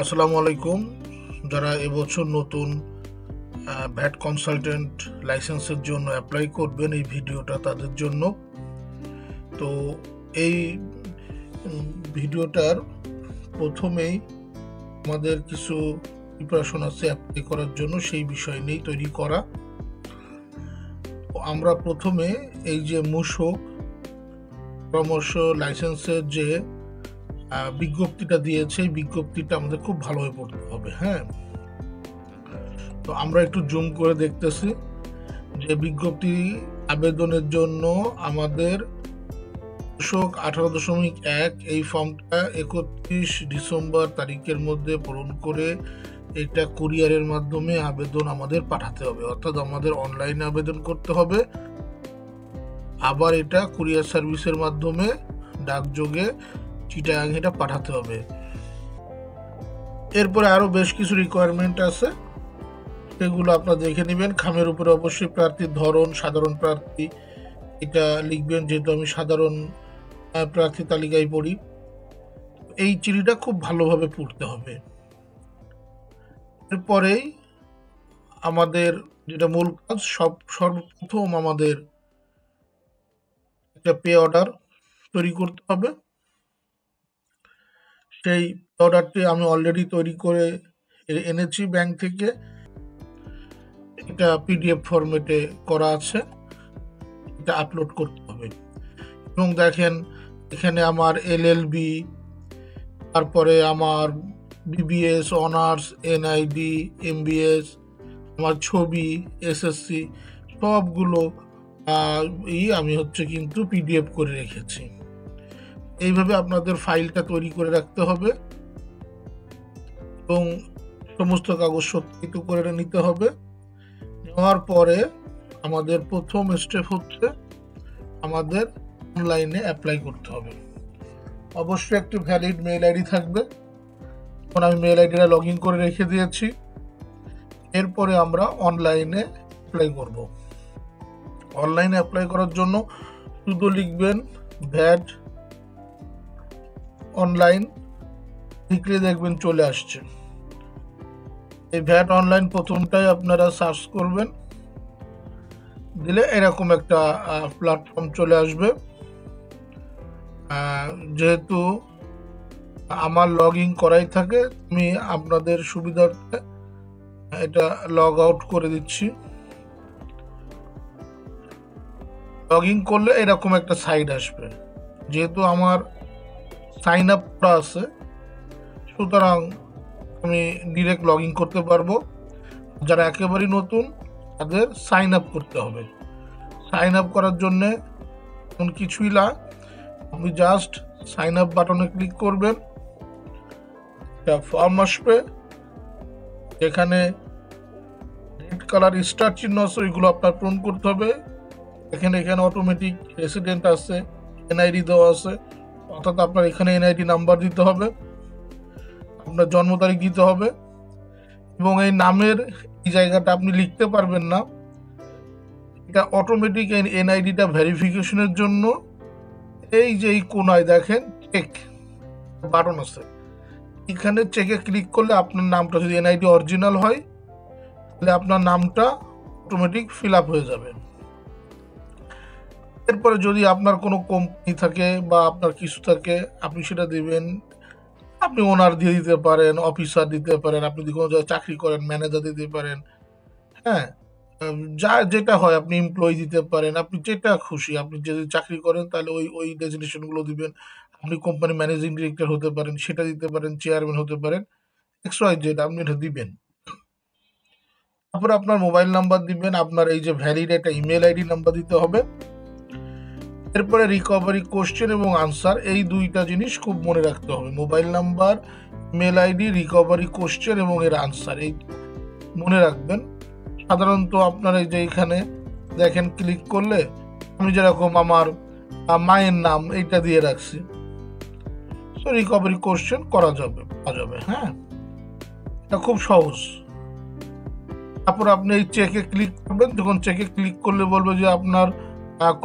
আসসালামু আলাইকুম। যারা এবছর নতুন ভ্যাট কনসালটেন্ট লাইসেন্সের জন্য অ্যাপ্লাই করবেন, এই ভিডিওটা তাদের জন্য। তো এই ভিডিওটার প্রথমেই আমাদের কিছু প্রিপারেশন আছে অ্যাপ্লাই করার জন্য, সেই বিষয় নিয়েই তৈরি করা। আমরা প্রথমে এই যে মূসক পরামর্শ লাইসেন্সের যে বিজ্ঞপ্তিটা দিয়েছে, এই বিজ্ঞপ্তিটা আমাদের খুব ভালোভাবে পড়তে হবে। হ্যাঁ, তো আমরা একটু জুম করে দেখতেছি যে বিজ্ঞপ্তি আবেদনের জন্য আমাদের 18.1 এই ফর্মটা 31 ডিসেম্বর তারিখের মধ্যে পূরণ করে এটা কুরিয়ারের মাধ্যমে আবেদন আমাদের পাঠাতে হবে, অর্থাৎ আমাদের অনলাইনে আবেদন করতে হবে। আবার এটা কুরিয়ার সার্ভিসের মাধ্যমে ডাকযোগে চিটাগাং এটা পাঠাতে হবে। এরপরে আরো বেশ কিছু রিকোয়ারমেন্ট আছে, সেগুলো আপনারা দেখে নেবেন। খামের উপরে অবশ্যই প্রার্থীর ধরন, সাধারণ প্রার্থী এটা লিখবেন, যেহেতু আমি সাধারণ প্রার্থী তালিকায় পড়ি। এই চিঠিটা খুব ভালোভাবে পড়তে হবে। এরপরেই আমাদের যেটা মূল কাজ, সর্বপ্রথম আমাদের একটা পে অর্ডার তৈরি করতে হবে। সেই অর্ডারটি আমি অলরেডি তৈরি করে এনেছি ব্যাংক থেকে। এটা পিডিএফ ফরম্যাটে করা আছে, এটা আপলোড করতে হবে। এবং দেখেন এখানে আমার এলএলবি, তারপরে আমার বিবিএস, অনার্স, এনআইডি, এমবিএস, আমার ছবি, এসএসসি সবগুলো আমি কিন্তু পিডিএফ করে রেখেছি। এইভাবে আপনাদের ফাইলটা তৈরি করে রাখতে হবে এবং সমস্ত কাগজ সত্যায়িত করে নিতে হবে। নেওয়ার পরে আমাদের প্রথম স্টেপ হচ্ছে আমাদের অনলাইনে অ্যাপ্লাই করতে হবে। অবশ্যই একটি ভ্যালিড মেইল আইডি থাকবে। এখন আমি মেইল আইডিটা লগ ইন করে রেখে দিয়েছি। এরপরে আমরা অনলাইনে অ্যাপ্লাই করব। অনলাইনে অ্যাপ্লাই করার জন্য শুধু লিখবেন ভ্যাট অনলাইন, লিখলে দেখবেন চলে আসছে। এই ভ্যাট অনলাইন প্রথমটাই আপনারা সার্চ করবেন, দিলে এরকম একটা প্ল্যাটফর্ম চলে আসবে। যেহেতু আমার লগ ইন করাই থাকে, আমি আপনাদের সুবিধার্থে এটা লগ আউট করে দিচ্ছি। লগ ইন করলে এরকম একটা সাইট আসবে। যেহেতু আমার সাইন আপ করা আছে, সুতরাং আমি ডিরেক্ট লগ ইন করতে পারবো। যারা একেবারেই নতুন তাদের সাইন আপ করতে হবে। সাইন আপ করার জন্য কিছুই না, আপনি জাস্ট সাইন আপ বাটনে ক্লিক করবেন। একটা ফর্ম আসবে, এখানে রেড কালার স্টার চিহ্ন আছে, ওইগুলো আপনার পূরণ করতে হবে। এখানে অটোমেটিক রেসিডেন্ট আছে, এনআইডি দেওয়া আছে, অর্থাৎ আপনার এখানে এনআইডি নাম্বার দিতে হবে, আপনার জন্ম তারিখ দিতে হবে। এবং এই নামের এই জায়গাটা আপনি লিখতে পারবেন না, এটা অটোমেটিক এনআইডিটা ভেরিফিকেশনের জন্য এই যে এই কোনায় দেখেন চেক বাটন আছে, এখানে চেকে ক্লিক করলে আপনার নামটা, যদি এনআইডি অরিজিনাল হয় তাহলে আপনার নামটা অটোমেটিক ফিল আপ হয়ে যাবে। এরপরে যদি আপনার কোনো কোম্পানি থাকে বা আপনার কিছু থাকে, আপনি সেটা দিবেন। আপনি ওনার দিয়ে দিতে পারেন, অফিসার দিতে পারেন, আপনি যদি কোনো জায়গায় চাকরি করেন ম্যানেজার দিতে পারেন। হ্যাঁ, যা যেটা হয় আপনি এমপ্লয়ি দিতে পারেন, আপনি যেটা খুশি। আপনি যদি চাকরি করেন তাহলে ওই ডেজিগনেশনগুলো দিবেন। আপনি কোম্পানি ম্যানেজিং ডিরেক্টর হতে পারেন, সেটা দিতে পারেন, চেয়ারম্যান হতে পারেন, XYZ আপনি এটা দিবেন। তারপরে আপনার মোবাইল নাম্বার দিবেন, আপনার এই যে ভ্যালিড একটা ইমেল আইডি নাম্বার দিতে হবে। এরপরে রিকভারি কোশ্চেন এবং আনসার, এই দুইটা জিনিস খুব মনে রাখতে হবে। Mobile number, email ID, recovery question এবং এর আনসার, এই মনে রাখবেন। সাধারণত আপনার এই যে এখানে দেখেন ক্লিক করলে আমি যেরকম আমার মায়ের নাম এইটা দিয়ে রাখছি, তো রিকভারি কোশ্চেন করা যাবে। হ্যাঁ, এটা খুব সহজ। তারপর আপনি এই চেকে ক্লিক করবেন। যখন চেকে ক্লিক করলে বলবে যে আপনার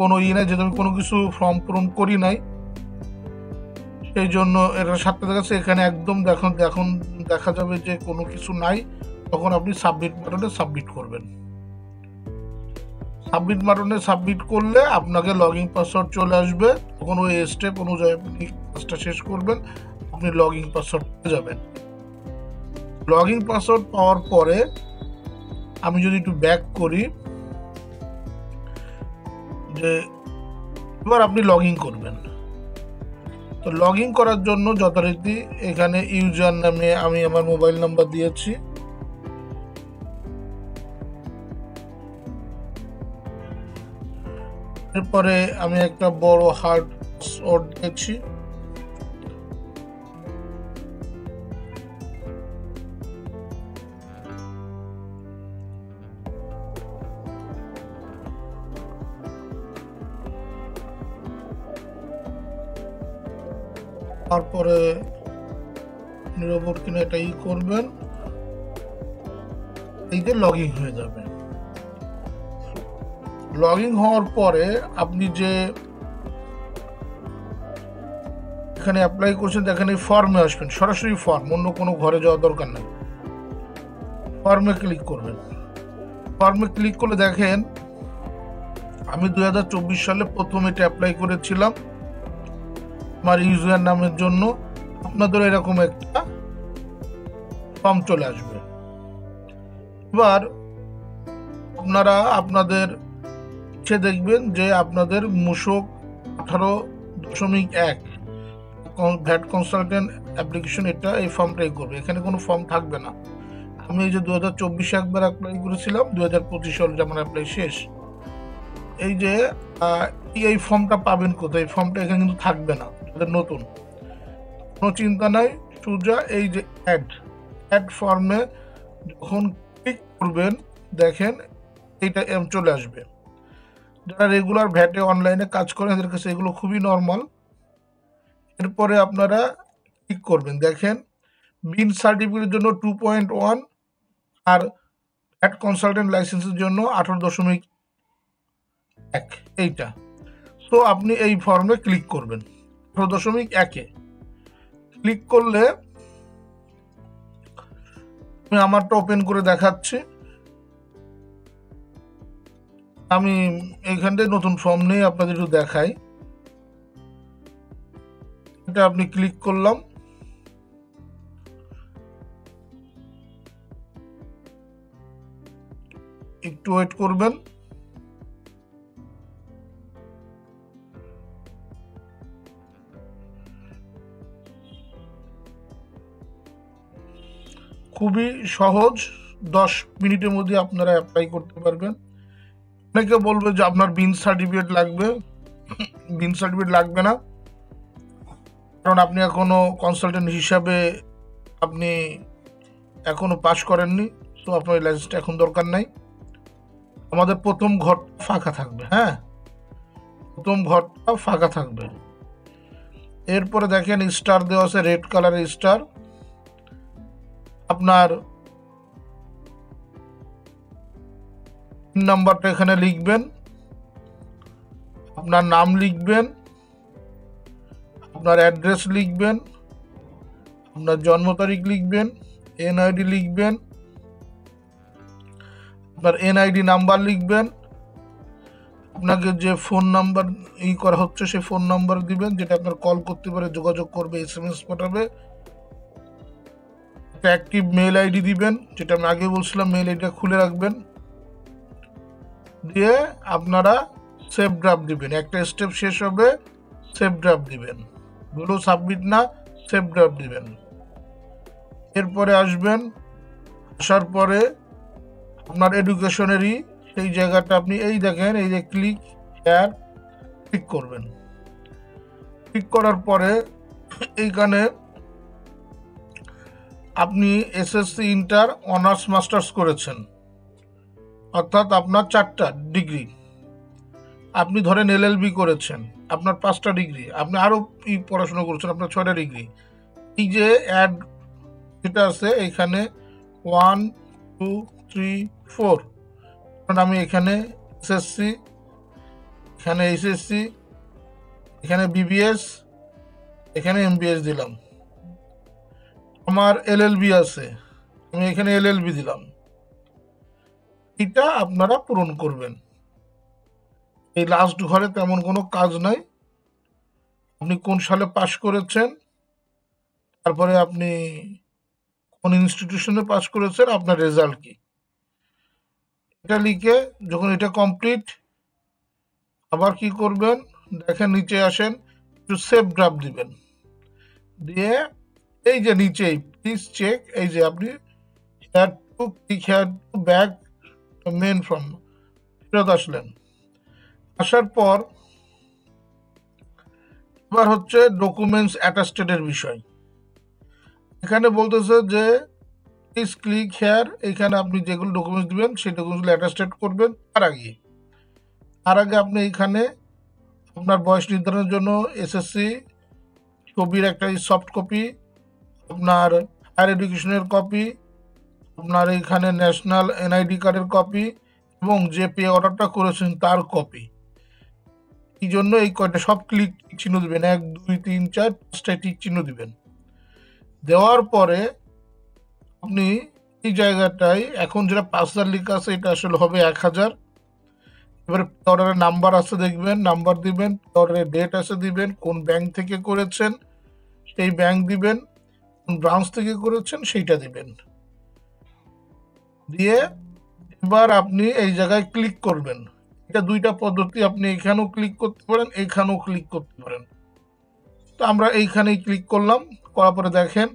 কোনো নাই, যেহেতু আমি কোনো কিছু ফর্ম পূরণ করি নাই, সেই জন্য এটার সাথে দেখাচ্ছে এখানে একদম দেখুন দেখা যাবে যে কোনো কিছু নাই, তখন আপনি সাবমিট বাটনে সাবমিট করবেন। সাবমিট বাটনে সাবমিট করলে আপনাকে লগইন পাসওয়ার্ড চলে আসবে, তখন ওই স্টেপ অনুযায়ী আপনি কাজটা শেষ করবেন, আপনি লগইন পাসওয়ার্ড পেয়ে যাবেন। লগইন পাসওয়ার্ড পাওয়ার পরে আমি যদি একটু ব্যাক করি, যে এবার আপনি লগইন করবেন। তো লগইন করার জন্য যথারীতি এখানে ইউজার নামে আমি আমার মোবাইল নাম্বার দিয়েছি, এরপরে আমি একটা বড় হার্ড পাসওয়ার্ড দিয়েছি, তারপরে নিরবর্তী এটা করবেন, এই যে লগইন হয়ে যাবে। লগইন হওয়ার পরে আপনি যে এখানে অ্যাপ্লাই করছেন দেখেন এই ফর্মে আসবেন, সরাসরি ফর্ম, অন্য কোনো ঘরে যাওয়ার দরকার নেই। ফর্মে ক্লিক করবেন। ফর্মে ক্লিক করলে দেখেন আমি 2024 সালে প্রথম এটা অ্যাপ্লাই করেছিলাম আমার ইউজার নামের জন্য। আপনাদের এরকম একটা ফর্ম চলে আসবে। এবার আপনারা আপনাদের দেখবেন যে আপনাদের মূসক 18.1 ভ্যাট কনসালটেন্ট অ্যাপ্লিকেশন, এটা এই ফর্মটাই করবে, এখানে কোনো ফর্ম থাকবে না। আমি এই যে 2024 একবার অ্যাপ্লাই করেছিলাম, 2025 সালে যেমন অ্যাপ্লাই শেষ। এই যে এই ফর্মটা পাবেন কোথায়, এই ফর্মটা এখানে কিন্তু থাকবে না, নতুন কোনো চিন্তা নাই। সোজা এই যে অ্যাড ফর্মে যখন ক্লিক করবেন দেখেন এইটা চলে আসবে। যারা রেগুলার ভ্যাটে অনলাইনে কাজ করেন এদের কাছে এগুলো খুবই নর্মাল। এরপরে আপনারা ক্লিক করবেন, দেখেন বিন সার্টিফিকেটের জন্য 2.1 আর ভ্যাট কনসালটেন্ট লাইসেন্সের জন্য 18.1 এইটা। তো আপনি এই ফর্মে ক্লিক করবেন 18.1-এ ক্লিক করলে আমি আমারটা ওপেন করে দেখাচ্ছি। আমি এইখানটায় নতুন ফর্ম নিয়ে আপনাদের একটু দেখাই। এটা আপনি ক্লিক করলাম, একটু ওয়েট করবেন। খুবই সহজ, 10 মিনিটের মধ্যে আপনারা অ্যাপ্লাই করতে পারবেন। অনেকে বলবে যে আপনার বিন সার্টিফিকেট লাগবে, বিন সার্টিফিকেট লাগবে না, কারণ আপনি এখনো কনসালটেন্ট হিসাবে আপনি এখনো পাস করেননি, তো আপনার লাইসেন্সটা এখন দরকার নাই। আমাদের প্রথম ঘরটা ফাঁকা থাকবে, হ্যাঁ, প্রথম ঘরটা ফাঁকা থাকবে। এরপরে দেখেন স্টার দেওয়া আছে, রেড কালারের স্টার। আপনার নাম্বারটা এখানে লিখবেন, আপনার নাম লিখবেন, আপনার অ্যাড্রেস লিখবেন, আপনার জন্ম তারিখ লিখবেন, এনআইডি লিখবেন, আপনার এনআইডি নাম্বার লিখবেন, আপনাকে যে ফোন নাম্বার করা হচ্ছে সেই ফোন নাম্বার দিবেন, যেটা আপনার কল করতে পারে, যোগাযোগ করবে, SMS পাঠাবে। একটা অ্যাক্টিভ মেল আইডি দিবেন, যেটা আমি আগে বলছিলাম, মেল আইডিটা খুলে রাখবেন। দিয়ে আপনারা সেভ ড্রাফট দিবেন, একটা স্টেপ শেষ হবে সেভ ড্রাফট দিবেন, গুলো সাবমিট না, সেভ ড্রাফট দিবেন। এরপরে আসবেন, আসার পরে আপনার এডুকেশনেরই সেই জায়গাটা আপনি এই দেখেন, এই যে ক্লিক হেয়ার ক্লিক করবেন। ক্লিক করার পরে এইখানে আপনি SSC ইন্টার অনার্স মাস্টার্স করেছেন, অর্থাৎ আপনার 4টা ডিগ্রি। আপনি ধরেন LLB করেছেন, আপনার 5টা ডিগ্রি, আপনি আরও পড়াশোনা করেছেন, আপনার 6টা ডিগ্রি। এই যে অ্যাড যেটা আছে এখানে 1 2 3 4, কারণ আমি এখানে SSC, এখানে SSC, এখানে BBS, এখানে এমবিএস দিলাম। আমার এলএলবি আছে, আমি এখানে এলএলবি দিলাম। এটা আপনারা পূরণ করবেন। এই লাস্ট ঘরে তেমন কোনো কাজ নাই। আপনি কোন সালে পাশ করেছেন, তারপরে আপনি কোন ইনস্টিটিউশনে পাশ করেছেন, আপনার রেজাল্ট কি, এটা লিখে যখন এটা কমপ্লিট, আবার কি করবেন দেখেন, নিচে আসেন, একটু সেভ ড্রাফট দিবেন। দিয়ে এই যে নিচেই প্লিজ চেক, এই যে আপনি here to click here to back main from, ফেরত আসলেন। আসার পর এবার হচ্ছে ডকুমেন্টস অ্যাটাস্টেডের বিষয়। এখানে বলতেছে যে প্লিজ ক্লিক হেয়ার, এখানে আপনি যেগুলো ডকুমেন্টস দিবেন সেই ডকুমেন্টসগুলো অ্যাটাস্টেড করবেন। তার আগে আপনি এখানে আপনার বয়স নির্ধারণের জন্য এসএসসি ছবির একটা সফট কপি, আপনার হায়ার এডুকেশনের কপি, আপনার এইখানে ন্যাশনাল এনআইডি কার্ডের কপি এবং যে পে অর্ডারটা করেছেন তার কপি। এই জন্য এই কয়টা সব ক্লিক চিহ্ন দিবেন, 1 2 3 4 5টায় টিক চিহ্ন দিবেন। দেওয়ার পরে আপনি এই জায়গাটায় এখন যেটা 5000 লেখা আছে এটা আসলে হবে 1000। এবারে অর্ডারের নাম্বার আছে দেখবেন, নাম্বার দিবেন, অর্ডারের ডেট আছে দিবেন, কোন ব্যাংক থেকে করেছেন সেই ব্যাংক দিবেন, কোন ব্রাঞ্চ থেকে করেছেন সেইটা দিবেন। দিয়ে এবার আপনি এই জায়গায় ক্লিক করবেন। এটা দুইটা পদ্ধতি, আপনি এখানেও ক্লিক করতে পারেন, এইখানেও ক্লিক করতে পারেন। তো আমরা এইখানেই ক্লিক করলাম। করার পরে দেখেন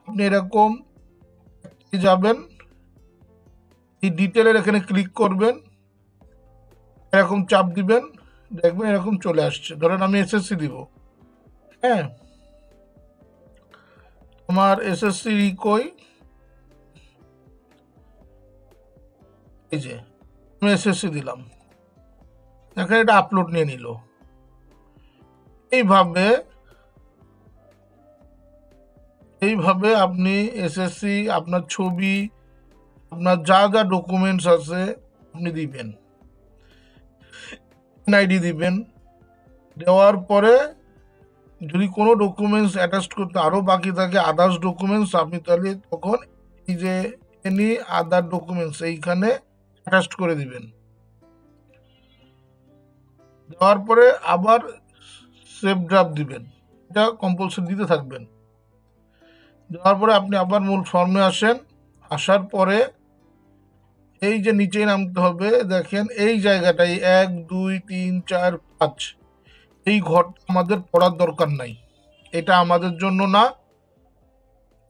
আপনি এরকম যাবেন, এই ডিটেলের এখানে ক্লিক করবেন, এরকম চাপ দিবেন, দেখবেন এরকম চলে আসছে। ধরেন আমি এসএসসি দিব, হ্যাঁ, আমার এসএসসি কই, এই যে আমি এসএসসি দিলাম, এখানে এটা আপলোড নিয়ে নিল। এইভাবে আপনি এসএসসি, আপনার ছবি, আপনার যা যা ডকুমেন্টস আছে আপনি দিবেন, এনআইডি দিবেন। দেওয়ার পরে যদি কোনো ডকুমেন্টস অ্যাটাচ করতে আরও বাকি থাকে, আদার্স ডকুমেন্টস, আপনি তাহলে তখন এই যে এনি আদার ডকুমেন্টস এইখানে অ্যাটাচ করে দিবেন। দেওয়ার পরে আবার সেভ ড্রাফট দিবেন, এটা কম্পালসারি দিতে থাকবেন। দেওয়ার পরে আপনি আবার মূল ফর্মে আসেন। আসার পরে এই যে নিচেই নামতে হবে, দেখেন এই জায়গাটাই 1 2 3 4 5, এই ঘরটা আমাদের পড়ার দরকার নাই, এটা আমাদের জন্য না।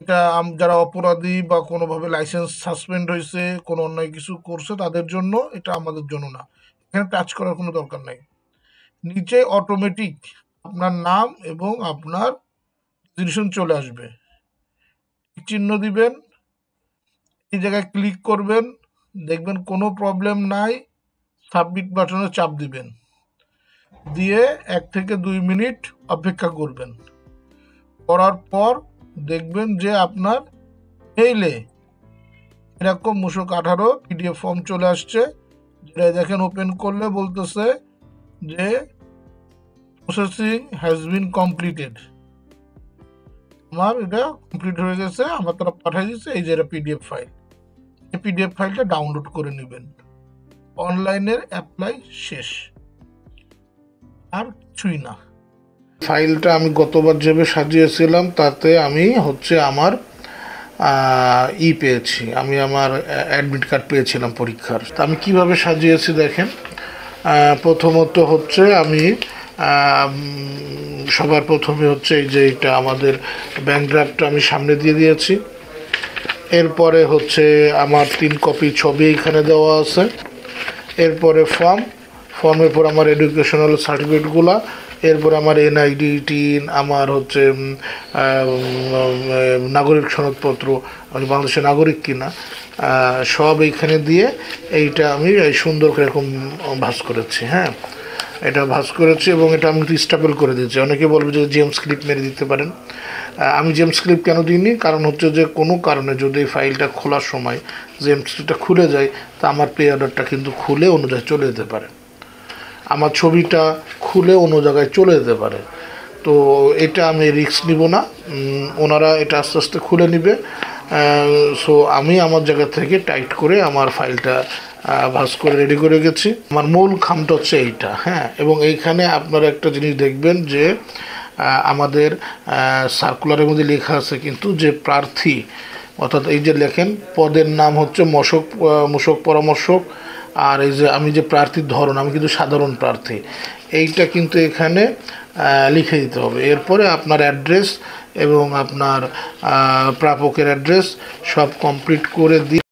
এটা যারা অপরাধী বা কোনোভাবে লাইসেন্স সাসপেন্ড হয়েছে, কোনো অন্যায় কিছু করছে তাদের জন্য, এটা আমাদের জন্য না। এখানে টাচ করার কোনো দরকার নাই। নিচে অটোমেটিক আপনার নাম এবং আপনার ডিসিশন চলে আসবে, চিহ্ন দিবেন, এই জায়গায় ক্লিক করবেন, দেখবেন কোনো প্রবলেম নাই, সাবমিট বাটনে চাপ দিবেন, দিয়ে 1 থেকে 2 মিনিট অপেক্ষা করবেন। করার পর দেখবেন যে আপনার মেইলে এরকম মূসক 18 পিডিএফ ফর্ম চলে আসছে, যেটা দেখেন ওপেন করলে বলতেছে যে প্রসেসিং হ্যাজ বিন কমপ্লিটেড। আমার এটা কমপ্লিট হয়ে গেছে, আমার তারা পাঠিয়ে দিচ্ছে। এই যে এটা পিডিএফ ফাইল, এই পিডিএফ ফাইলটা ডাউনলোড করে নেবেন। অনলাইনের অ্যাপ্লাই শেষ, আর কিছুই না। ফাইলটা আমি গতবার যেভাবে সাজিয়েছিলাম তাতে আমি হচ্ছে আমার পেয়েছি, আমি আমার অ্যাডমিট কার্ড পেয়েছিলাম পরীক্ষার। তা আমি কিভাবে সাজিয়েছি দেখেন। প্রথমত হচ্ছে আমি সবার প্রথমে হচ্ছে এই যে এটা আমাদের ব্যাংক ড্রাফটটা আমি সামনে দিয়ে দিয়েছি। এরপরে হচ্ছে আমার 3 কপি ছবি এখানে দেওয়া আছে। এরপরে ফর্মের পর আমার এডুকেশনাল সার্টিফিকেটগুলো, এরপর আমার এনআইডি টিন, আমার হচ্ছে নাগরিক সনদপত্র, আমি বাংলাদেশের নাগরিক কিনা, সব এইখানে দিয়ে এইটা আমি সুন্দর করে এরকম ভাঁজ করেছি। হ্যাঁ, এটা ভাঁজ করেছি এবং এটা আমি রিস্টাপল করে দিয়েছি। অনেকে বলবে যে জেমস ক্লিপ মেরে দিতে পারেন। আমি জেমস ক্লিপ কেন দিইনি, কারণ হচ্ছে যে কোনো কারণে যদি এই ফাইলটা খোলার সময় জেমস ক্লিপটা খুলে যায়, তা আমার পে অর্ডারটা কিন্তু খুলে অন্য জায়গায় চলে যেতে পারে, আমার ছবিটা খুলে অন্য জায়গায় চলে যেতে পারে। তো এটা আমি রিস্ক নিব না, ওনারা এটা আস্তে আস্তে খুলে নেবে। সো আমি আমার জায়গা থেকে টাইট করে আমার ফাইলটা ভাঁজ করে রেডি করে গেছি। আমার মূল খামটা হচ্ছে এইটা, হ্যাঁ। এবং এইখানে আপনারা একটা জিনিস দেখবেন যে আমাদের সার্কুলারের মধ্যে লেখা আছে কিন্তু যে প্রার্থী, অর্থাৎ এই যে লেখেন পদের নাম হচ্ছে মূসক পরামর্শক, আর এই যে আমি যে প্রার্থীর ধরন, আমি কিন্তু সাধারণ প্রার্থী, এইটা কিন্তু এখানে লিখে দিতে হবে। এরপরে আপনার অ্যাড্রেস এবং আপনার প্রাপকের অ্যাড্রেস সব কমপ্লিট করে দিয়ে